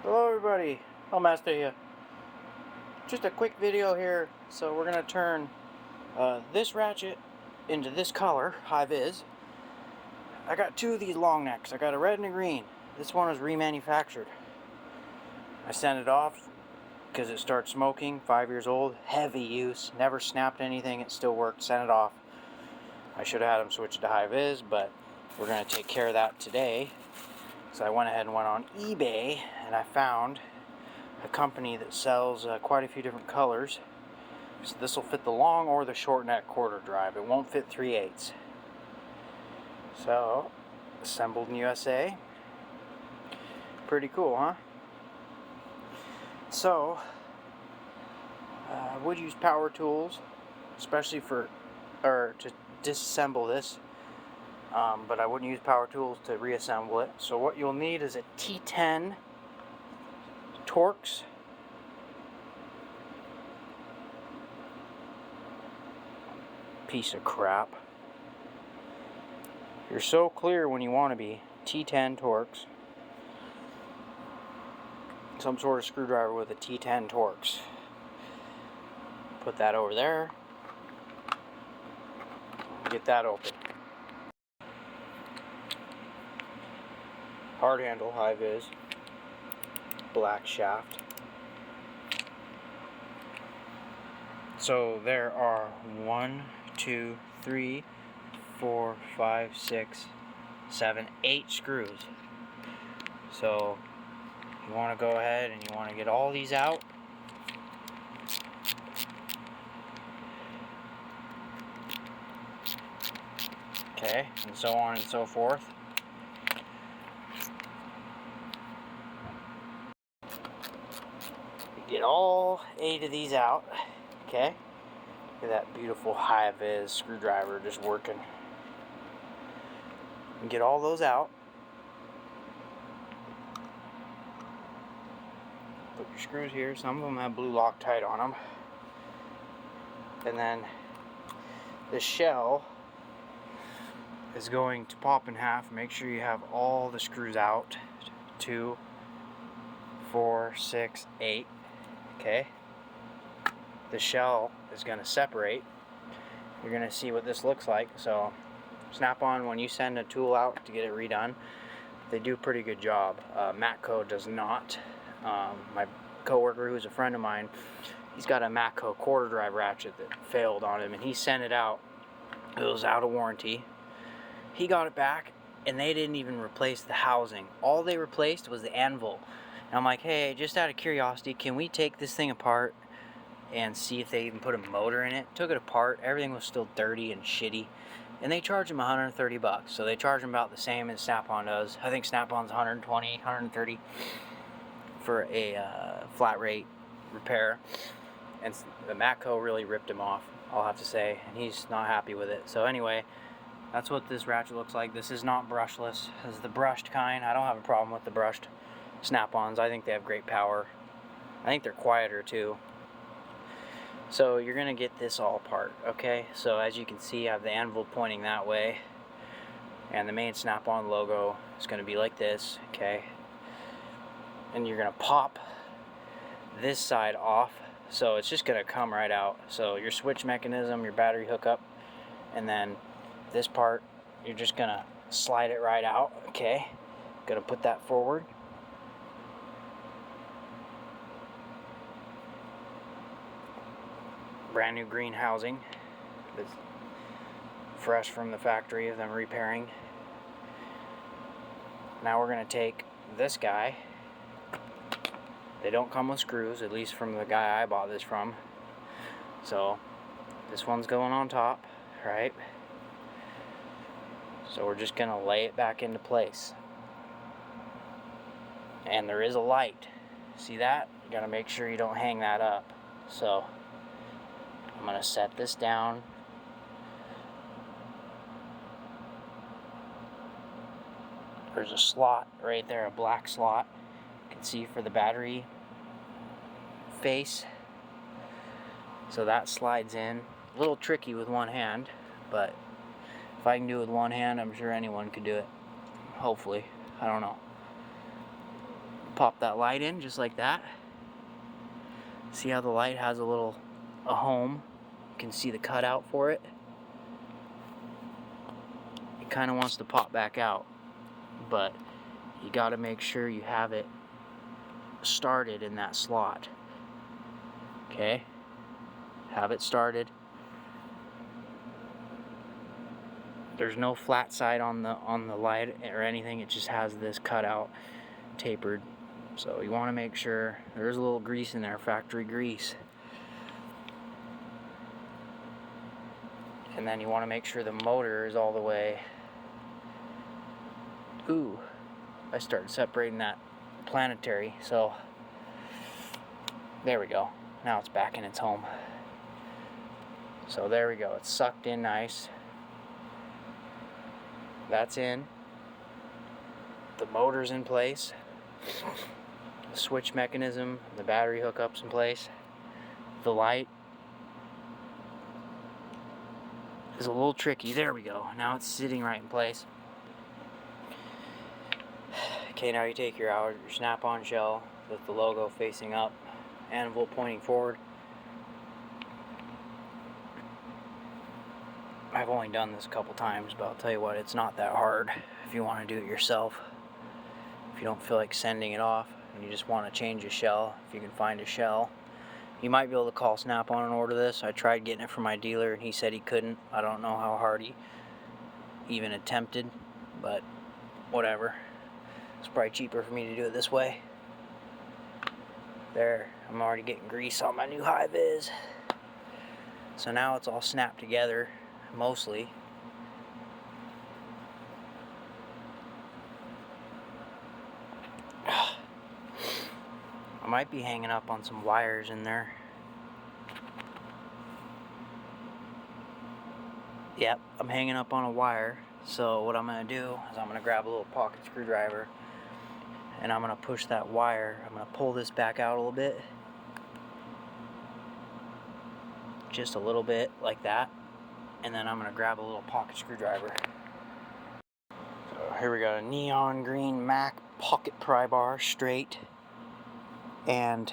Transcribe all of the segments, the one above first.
Hello everybody, Master here. Just a quick video here. So we're gonna turn this ratchet into this color, Hi-viz. I got two of these long necks. I got a red and a green. This one was remanufactured. I sent it off because it started smoking, 5 years old, heavy use, never snapped anything, it still worked, sent it off. I should have had them switch to Hi-viz, but we're gonna take care of that today. So I went ahead and went on eBay and I found a company that sells quite a few different colors. So this will fit the long or the short neck quarter drive. It won't fit 3/8. So, assembled in USA. Pretty cool, huh? So, I would use power tools, especially to disassemble this. But I wouldn't use power tools to reassemble it. So what you'll need is a T10 Torx. Piece of crap. You're so clear when you want to be. T10 Torx. Some sort of screwdriver with a T10 Torx. Put that over there. Get that open. Hard handle, Hi-viz. Black shaft. So there are 1, 2, 3, 4, 5, 6, 7, 8 screws. So you want to go ahead and you want to get all these out. Okay, and so on and so forth. Get all 8 of these out. Okay, look at that beautiful Hi-viz screwdriver just working. And get all those out. Put your screws here. Some of them have blue Loctite on them. And then the shell is going to pop in half. Make sure you have all the screws out. 2, 4, 6, 8. Okay. The shell is going to separate. You're going to see what this looks like. So Snapon, when you send a tool out to get it redone, they do a pretty good job. Matco does not. My coworker, who's a friend of mine, he's got a Matco quarter drive ratchet that failed on him, and he sent it out. It was out of warranty. He got it back, and they didn't even replace the housing. All they replaced was the anvil. And I'm like, hey, just out of curiosity, can we take this thing apart and see if they even put a motor in it? Took it apart. Everything was still dirty and shitty. And they charge them $130. So they charge them about the same as Snapon does. I think Snapon's $120, $130 for a flat rate repair. And the Matco really ripped him off, I'll have to say. And he's not happy with it. So anyway, that's what this ratchet looks like. This is not brushless. This is the brushed kind. I don't have a problem with the brushed Snap-ons. I think they have great power. I think they're quieter too. So you're going to get this all apart, okay? So as you can see, I have the anvil pointing that way. And the main Snap-on logo is going to be like this, okay? And you're going to pop this side off. So it's just going to come right out. So your switch mechanism, your battery hookup, and then this part, you're just going to slide it right out, okay? Going to put that forward. Brand new green housing that's fresh from the factory of them repairing. Now we're going to take this guy. They don't come with screws, at least from the guy I bought this from. So this one's going on top, right? So we're just going to lay it back into place. And there is a light. See that? You got to make sure you don't hang that up. So I'm going to set this down. There's a slot right there, a black slot. You can see for the battery face. So that slides in. A little tricky with one hand, but if I can do it with one hand, I'm sure anyone could do it. Hopefully. I don't know. pop that light in just like that. See how the light has a home? You can see the cutout for it. It kind of wants to pop back out, but you got to make sure you have it started in that slot. Okay? Have it started. There's no flat side on the light or anything. It just has this cutout tapered. So you want to make sure there's a little grease in there, factory grease. And then you want to make sure the motor is all the way. Ooh, I started separating that planetary, so there we go. Now it's back in its home. So there we go, it's sucked in nice. That's in. The motor's in place. The switch mechanism, the battery hookup's in place. The light is a little tricky. There we go. Now it's sitting right in place. Okay, now you take your Snap-on shell with the logo facing up, anvil pointing forward. I've only done this a couple times, but I'll tell you what, it's not that hard if you want to do it yourself. If you don't feel like sending it off and you just want to change a shell, if you can find a shell, you might be able to call Snap-on and order this. I tried getting it from my dealer and he said he couldn't. I don't know how hard he even attempted, but whatever. It's probably cheaper for me to do it this way. There, I'm already getting grease on my new Hi-viz. So now it's all snapped together, mostly. I might be hanging up on some wires in there. Yep, I'm hanging up on a wire. So what I'm going to do is I'm going to grab a little pocket screwdriver and I'm going to push that wire. I'm going to pull this back out a little bit. Just a little bit like that. And then I'm going to grab a little pocket screwdriver. So here we got a neon green Mac pocket pry bar, straight. And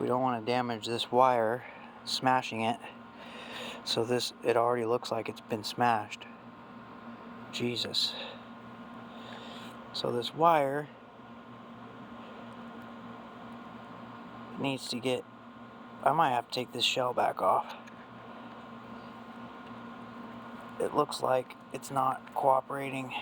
we don't want to damage this wire, smashing it. So it already looks like it's been smashed. Jesus. So this wire needs to get, I might have to take this shell back off. It looks like it's not cooperating.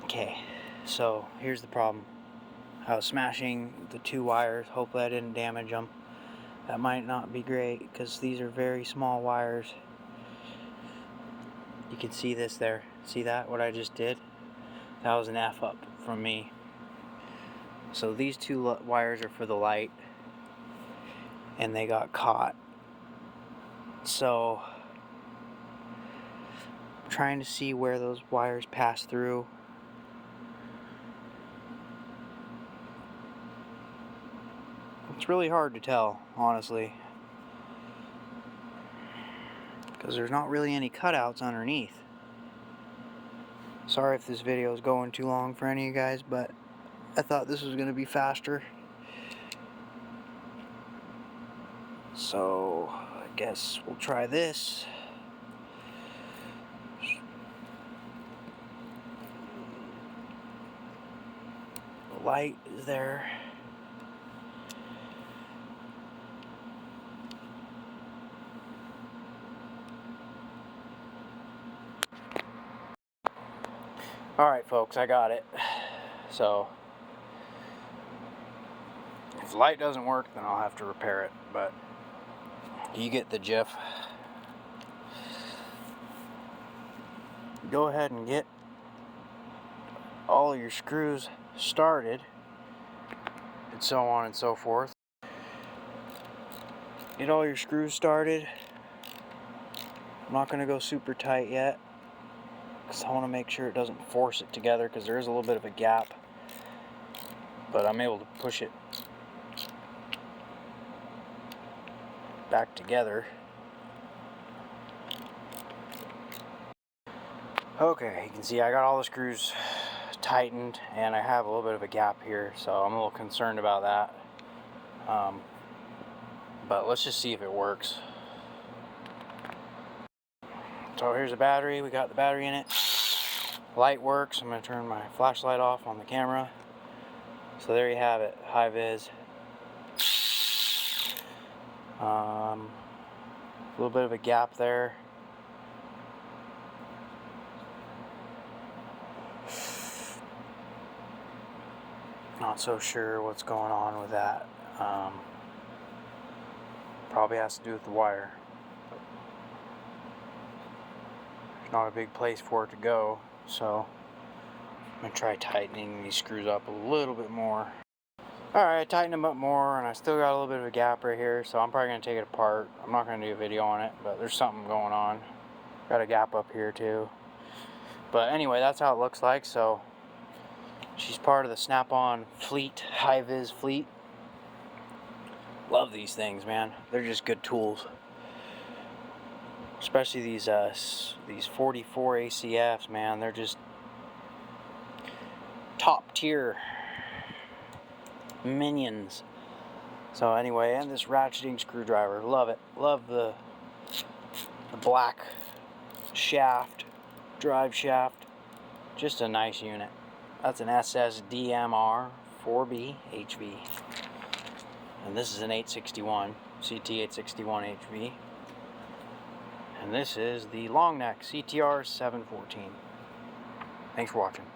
Okay, so here's the problem. I was smashing the two wires. Hopefully I didn't damage them. That might not be great because these are very small wires. You can see this there. See that? What I just did? That was an F up from me. So these two wires are for the light and they got caught. So I'm trying to see where those wires pass through. It's really hard to tell, honestly, because there's not really any cutouts underneath. Sorry if this video is going too long for any of you guys, but I thought this was going to be faster. So I guess we'll try this. The light is there. Alright folks, I got it. So if the light doesn't work, then I'll have to repair it, but you get the gist. Go ahead and get all your screws started and so on and so forth. Get all your screws started. I'm not going to go super tight yet because I want to make sure it doesn't force it together, because there is a little bit of a gap, but I'm able to push it back together. Okay, you can see I got all the screws tightened, and I have a little bit of a gap here, so I'm a little concerned about that. But let's just see if it works. So here's the battery. We got the battery in it. Light works. I'm going to turn my flashlight off on the camera. So there you have it, Hi-viz. A little bit of a gap there. Not so sure what's going on with that. Probably has to do with the wire. There's not a big place for it to go, so I'm going to try tightening these screws up a little bit more. Alright, I tightened them up more, and I still got a little bit of a gap right here, so I'm probably going to take it apart. I'm not going to do a video on it, but there's something going on. Got a gap up here too. But anyway, that's how it looks like. So she's part of the Snapon fleet, Hi-viz fleet. Love these things, man. They're just good tools. Especially these 44 ACFs, man. They're just top tier minions. So anyway, and this ratcheting screwdriver, love it. Love the black shaft, drive shaft. Just a nice unit. That's an SSDMR 4B HV. And this is an 861, CT 861 HV. And this is the long neck CTR 714. Thanks for watching.